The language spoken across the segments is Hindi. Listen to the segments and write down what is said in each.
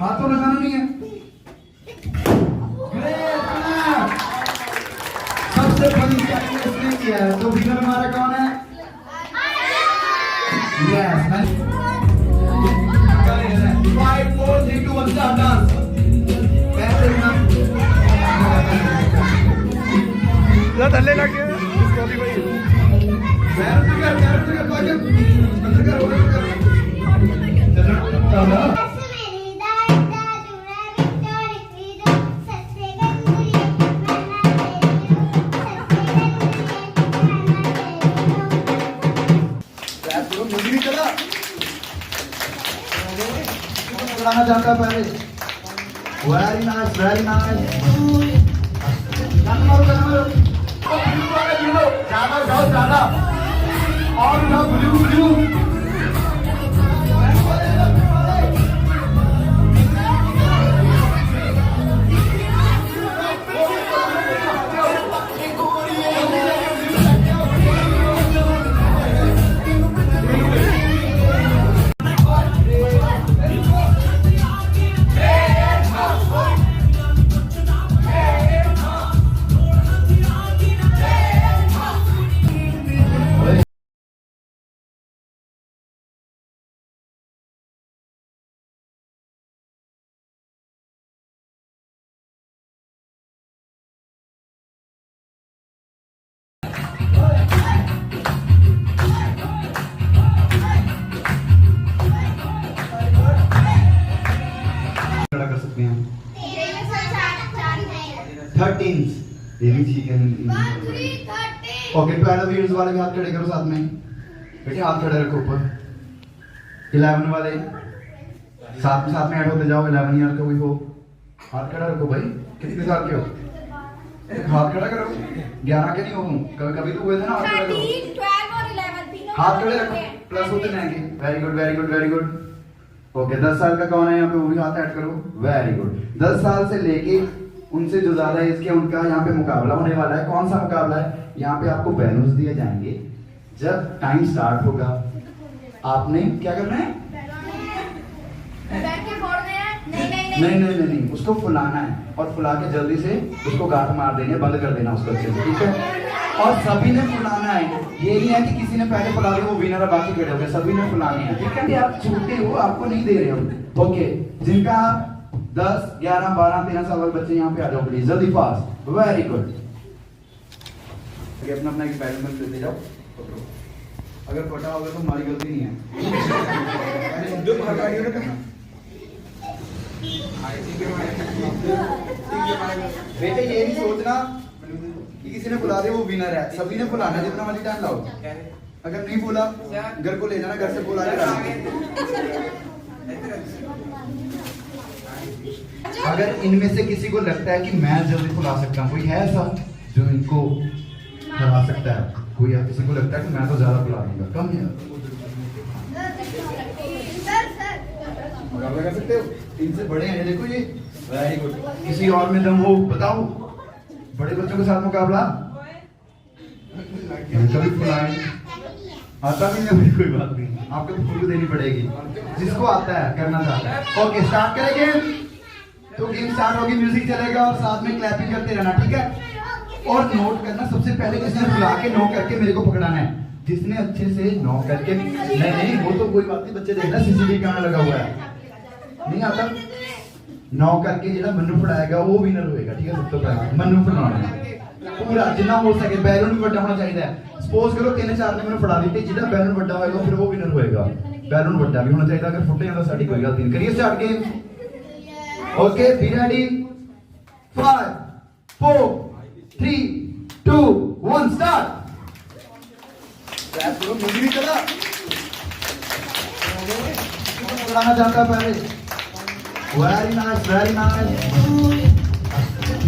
हाथ तो लगाना नहीं है। सबसे बड़ी स्टाइल इसने किया है, तो विनर हमारा कौन है? Yes, 5 4 3 2 1 start dance. थल्ले लग गया जाता है पहले। Very nice, very nice. ज्यादा जाओ, ज्यादा और उठाओ, ब्लू ब्लू। कर सकते हैं 13 ये भी ठीक है। ओके, पहला व्यूअर्स वाले भी हाथ खड़े करो साथ में। बेटे हाथ खड़े रखो ऊपर। 11 वाले साथ में ऐड होते जाओ। 11 ईयर का कोई हो, हाथ खड़ा रखो भाई। कितने साल के हो? हाथ खड़ा करो। 11 के नहीं हो, कभी कभी तो हुए थे ना। हाथ खड़ा करो, हाथ खड़े रखो, प्लस होते रहेंगे। Very good, very good, very good. Okay, 10 साल का कौन है यहाँ पे? वो भी हाथ ऐड करो। Very good. 10 साल से लेके उनसे जो ज्यादा एज के उनका यहाँ पे मुकाबला होने वाला है। कौन सा मुकाबला है? यहाँ पे आपको बैलून्स दिए जाएंगे। जब टाइम स्टार्ट होगा आपने क्या करना है? नहीं, उसको फुलाना है और फुला के जल्दी से उसको गांठ मार देंगे, बंद कर देना उसको अच्छे से, ठीक है? और सभी ने फुलाना है। ये नहीं है कि किसी ने पहले फुला दिया वो विनर है, बाकी खड़े हो गए। सभी ने फुलाने हैं, ठीक है? आप छोटे हो, आपको नहीं दे रहे हो। ओके, जिनका 10 11 12 13 साल वाले बच्चे यहाँ पे आ जाओ प्लीज, जल्दी फास्ट। Very good. अपना अपना एक बैलून लेते जाओ। अगर फटा होगा तो हमारी गलती नहीं है। बेटे ये नहीं सोचना कि किसी ने बुला दे वो विनर है। सभी ने बुलाना, जितना मर्जी टाइम लाओ। अगर नहीं बोला घर को ले जाना, घर से बुला के। अगर इनमें से किसी को लगता है कि मैं जल्दी बुला सकता हूँ, कोई है ऐसा जो इनको हरा सकता है? कोई है? किसी को लगता है कि मैं तो ज्यादा बुला दूंगा? कम है, मुकाबला कर सकते हो? इनसे बड़े हैं, देखो ये। Very good. किसी और में दम हो बताओ। बड़े बच्चों के साथ मुकाबला कभी फुलाए आता भी नहीं, कोई बात नहीं, आपको तो फुल देनी पड़ेगी जिसको आता है, करना चाहता है। ओके, स्टार्ट करेंगे तो गेम स्टार्ट होगी, म्यूजिक चलेगा और साथ में क्लैपिंग करते रहना, ठीक है? और नोट करना, सबसे पहले किसने फुला के नो करके मेरे को पकड़ाना है। जिसने अच्छे से नो करके, नहीं वो तो कोई बात नहीं, बच्चे देखना सीसीटीवी कैमरा लगा हुआ है, नहीं आता। नौ करके जो मनु फड़ाएगा वो विनर होएगा, ठीक है? सबसे पहले मनु फड़ाना पूरा जितना हो सके। बैलून भी बड़ा होना चाहिए। सपोज करो 3 4 ने मैंने फड़ा दी, जितना बैलून बड़ा होएगा फिर वो विनर होएगा। बैलून बड़ा भी होना चाहिए, अगर फुटे तो साडी कोई गलती नहीं। करिए start game. Okay, be ready. 5 4 3 2 1 start. Rap करो, म्यूजिक भी चला। पकड़ाना चाहता है पहले। Very nice, very nice.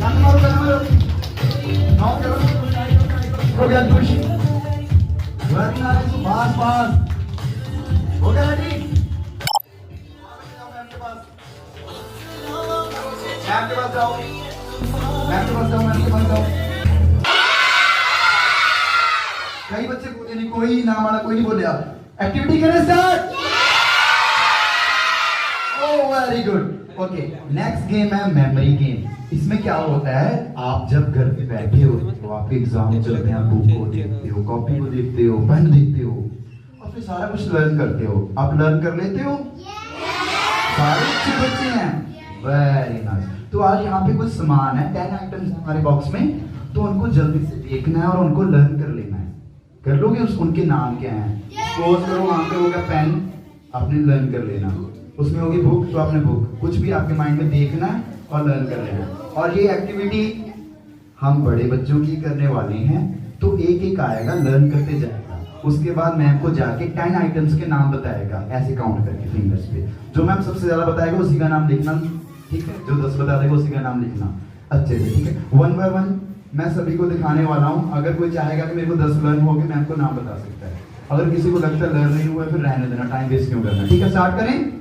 मारो नौ करो, हो गया खुश। वेरी नाइस, पास पास हो गया। रेडी? मैम के पास जाओ, मैम के पास जाओ, मैम के पास जाओ। कई बच्चे बोले नहीं, कोई नाम वाला कोई नहीं बोले। एक्टिविटी करें start. Very good. Okay, next game है मेमोरी गेम। इसमें क्या होता है, आप जब घर पे बैठे हो तो आपके एग्जाम चलते हैं, आप बुक को देखते हो, कॉपी को देखते हो, पेन देखते हो और फिर सारा कुछ लर्न करते हो। आप लर्न कर लेते हो? सारे अच्छे बच्चे हैं, वेरी नाइस। तो आज यहाँ पे कुछ सामान है, 10 आइटम्स हमारे बॉक्स में, तो उनको जल्दी से देखना है और उनको लर्न कर लेना है। कर लोगे? उनके नाम क्या है? सपोज करो वहां पे होगा पेन, आपने लर्न कर लेना। उसमें होगी बुक, तो आपने बुक, कुछ भी आपके माइंड में देखना है और लर्न कर लेना। और ये एक्टिविटी हम बड़े बच्चों की करने वाले हैं, तो एक एक आएगा, लर्न करते जाएगा। उसके बाद मैम को जाके 10 आइटम्स के नाम बताएगा, ऐसे काउंट करके फिंगर्स पे। जो मैम सबसे ज्यादा बताएगा उसी का नाम लिखना, ठीक है? जो 10 बता देगा उसी का नाम लिखना अच्छे से, ठीक है? 1 बाय 1 मैं सभी को दिखाने वाला हूँ। अगर कोई चाहेगा कि मेरे को 10 लर्न हो गए, मैम को नाम बता सकता है। अगर किसी को लगता है लर्न नहीं हुआ, फिर रहने देना, टाइम वेस्ट क्यों करना, ठीक है? स्टार्ट करें।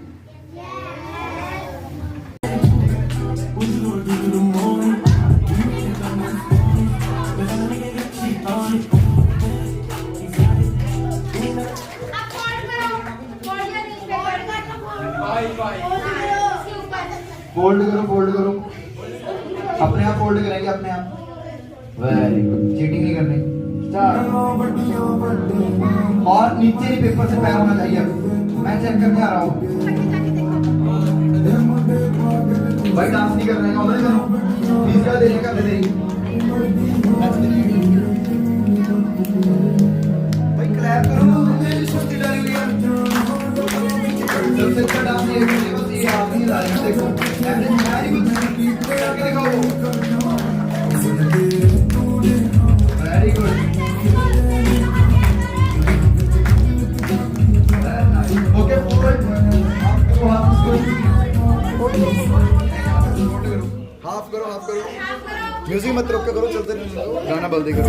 फोल्ड करो, फोल्ड करो, अपने आप फोल्ड करेंगे, अपने आप। वेरी गुड, चीटिंग नहीं करनी। और नीचे ही पेपर से पैर होना चाहिए। मैं चेक करके आ रहा हूँ भाई, डांस नहीं कर रहे हैं, ऑलरेडी करो। प्लीज क्या देने का दे देंगे भाई, क्लैप करो। सुस्ती डाली हुई है, सबसे अच्छा डांस ये है, बस ये आप ही ला रहे हैं। देखो ऐसे वेरी गुड करके दिखाओ, वेरी गुड। ओके, फॉरवर्ड, आपको हाफ करो, हाफ करो। म्यूजिक मत रोक के करो, चलते रहो, गाना बल्दी करो।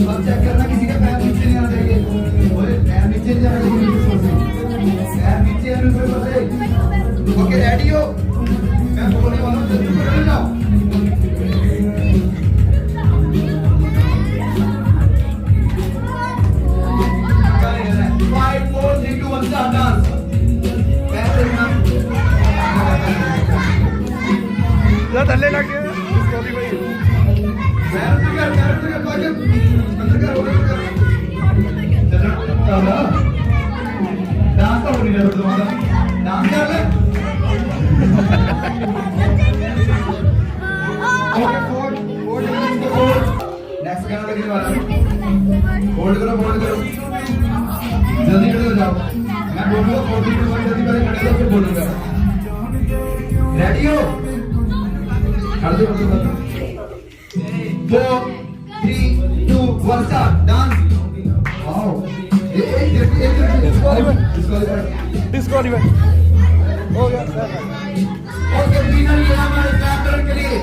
अब चेक करना किसी का पैर नीचे नहीं आना चाहिए। ओए पैर नीचे नहीं आना चाहिए, पैर नीचे आने से। ओके, रेडी हो? मैं बोलने वाला हूँ, जल्दी कर जाओ। 5 4 3 2 1 स्टार्ट डांस। पैर देखना, थल्ले लग गया भाई। पैर अंदर कर, चलो डांस तो हो नहीं रहा तुम्हारा, डांस कर ले। ओके, फोल्ड नेक्स्ट गाना लगने वाला है। फोल्ड करो, फोल्ड करो, जल्दी खड़े हो जाओ। मैं बोलूंगा 40 टू 1 जल्दी पहले खड़े हो, फिर बोलूंगा। रेडी हो? खड़े हो, 4 3 2 1 स्टार्ट डांस। वाओ, डिस्क्वालीफाई हो गया। ओके, विनर ये हमारे क्लैप के लिए।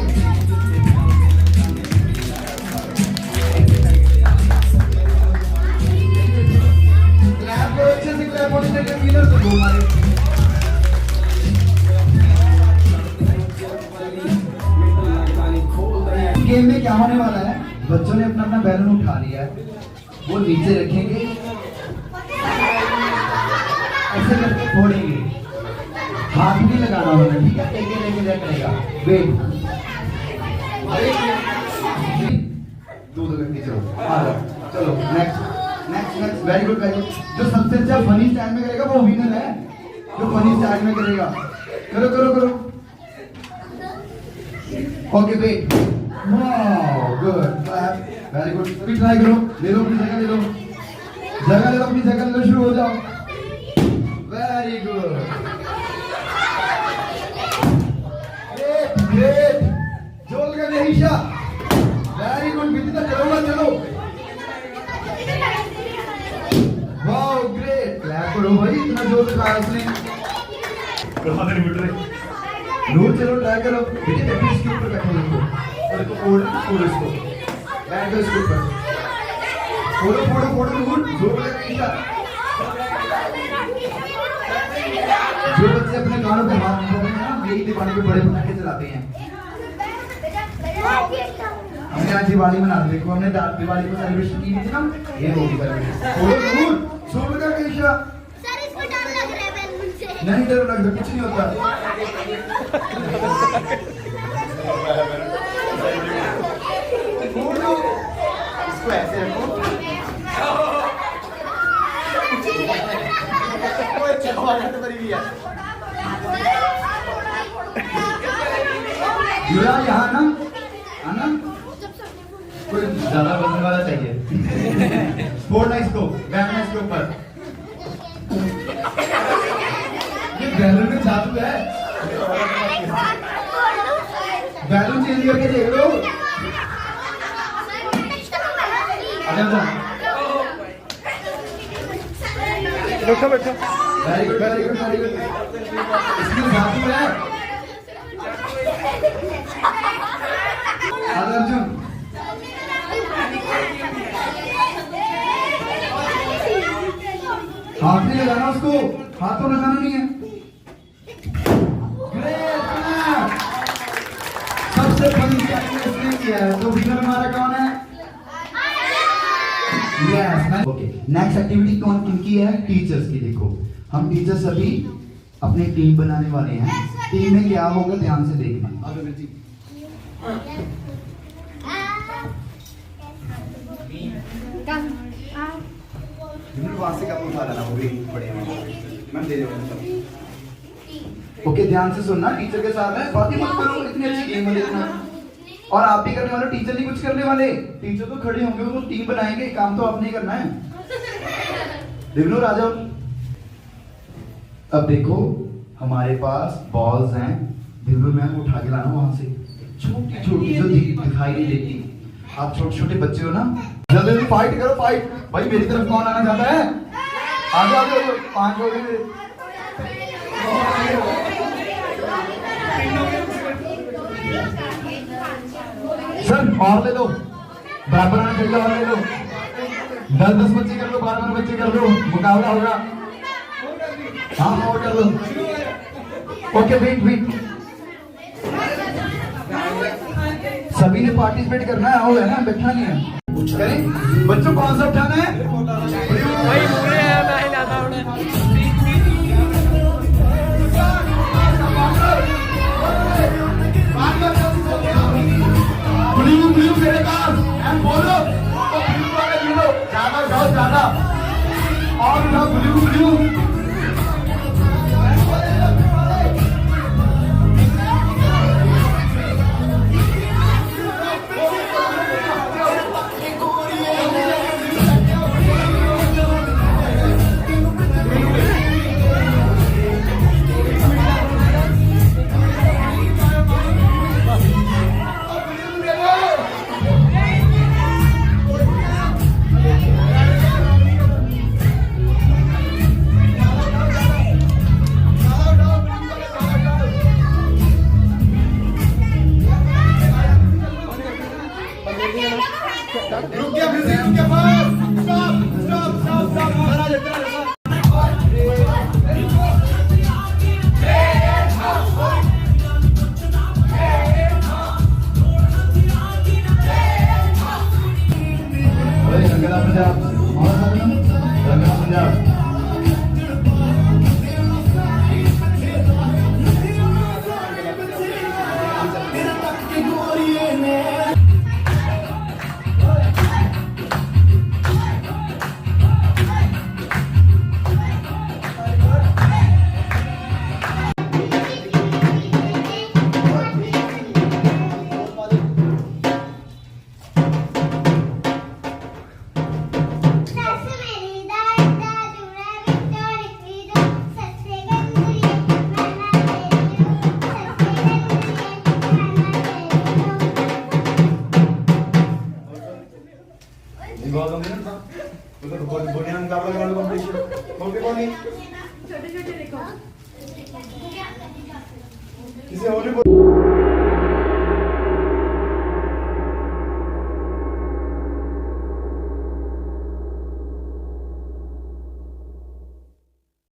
क्लैप करो, अच्छे से क्लैप होने चाहिए, विनर से दो हमारे। गेम में क्या होने वाला है, बच्चों ने अपना अपना बैलून उठा लिया है, वो नीचे रखेंगे, ऐसे करके फोड़ेंगे, हाथ भी लगाना होगा, ठीक है? एक लेके जाया करेगा। वेट, दूध लगनी चलो, आ जाओ, चलो next next next. Very good, very good. जो सबसे अच्छा फनी स्टाइल में करेगा वो विनर है, जो फनी स्टाइल में करेगा। करो करो करो। Okay, wait, wow, good, clap, very good. फिर ट्राई करो, ले लो अपनी जगह, ले लो जगह, ले लो अपनी जगह, ले लो, शुरू हो जाओ। वेरी गुड, ग्रेट ग्रेट, जोर का निशा, वेरी गुड। विदिता चलो ना, चलो, वाओ ग्रेट, क्लैप करो भाई, इतना जोर लगाया उसने। नूर चलो ट्राई करो, बेटे बैठो इसके ऊपर, बैठो इसको, और इसको फोड़ो इसको, बैठो इसके ऊपर, फोड़ो फोड़ो फोड़ो नूर, जोर लगा निशा। जो बच्चे अपने गानों पे हाथ मारते हैं ना, यही दिवाली पे बड़े पटाखे चलाते हैं। हमने आज दिवाली मना ली, देखो हमने दिवाली को सेलिब्रेशन की थी ना, ये होगी सेलिब्रेशन। फोड़ो नूर, जोर लगा निशा। सर इसको डर लग रहा है बैलून से। नहीं डर लगता, कुछ नहीं होता। इसको ऐसे रखो। युरा यहाँ ना आना, कोई ज्यादा वजन वाला चाहिए। फोड़ना इसको, बैठना इसके ऊपर। ये बैलून में जादू है, बैलून चेंज करके देख लो। आजा आजा, बैठो बैठो। Very good very good very good. इसमें जादू है। आजा अर्जुन, हाथ नहीं लगाना उसको, हाथ तो लगाना नहीं है। ग्रेट, सबसे फनी इसने किया है। तो विनर हमारा कौन है? यस। ओके, नेक्स्ट एक्टिविटी कौन किनकी है? टीचर्स की। देखो हम टीचर्स सभी अपनी टीम बनाने वाले हैं। टीम में क्या होगा ध्यान से देखना। ओके, ध्यान से सुनना, टीचर के साथ है, बात ही मत करो, इतनी अच्छी गेम देखना। और आप भी करने वाले, टीचर नहीं कुछ करने वाले। टीचर तो खड़े होंगे, वो टीम बनाएंगे, काम तो आपने ही करना है। दिव्यनूर आ जाओ। अब देखो हमारे पास बॉल्स हैं, दिव्यनूर मैम उठा के लाना वहां से, छोटी छोटी जो दिखाई नहीं देती। आप छोटे छोटे बच्चे हो ना, जल्दी जल्दी फाइट करो, फाइट। भाई मेरी तरफ कौन आना चाहता है? आगे आगे, 5 हो गए। सर और ले लो, बराबर आना चाहिए, और ले लो। 10-10 बच्चे कर लो, 12 बच्चे कर लो, मुकाबला होगा। हाँ और कर लो। ओके वेट वेट, सभी ने पार्टिसिपेट करना है, आओ, है ना, बैठना नहीं है। करें बच्चों, कौन सा उठाना है? भाई मुझे है, मैं हिलाता हूं। ब्लू मेरे पास, एंड बोलो तो ब्लू वाले गिनो, ज्यादा जाओ ज्यादा, और उठाओ ब्लू ब्लू। रुक गया, म्यूजिक रुक गया, bus stop stop stop stop. चला जा चला जा। ओए रंगला पंजाब, और रंगला पंजाब। छोटे छोटे देखो, किसी और ने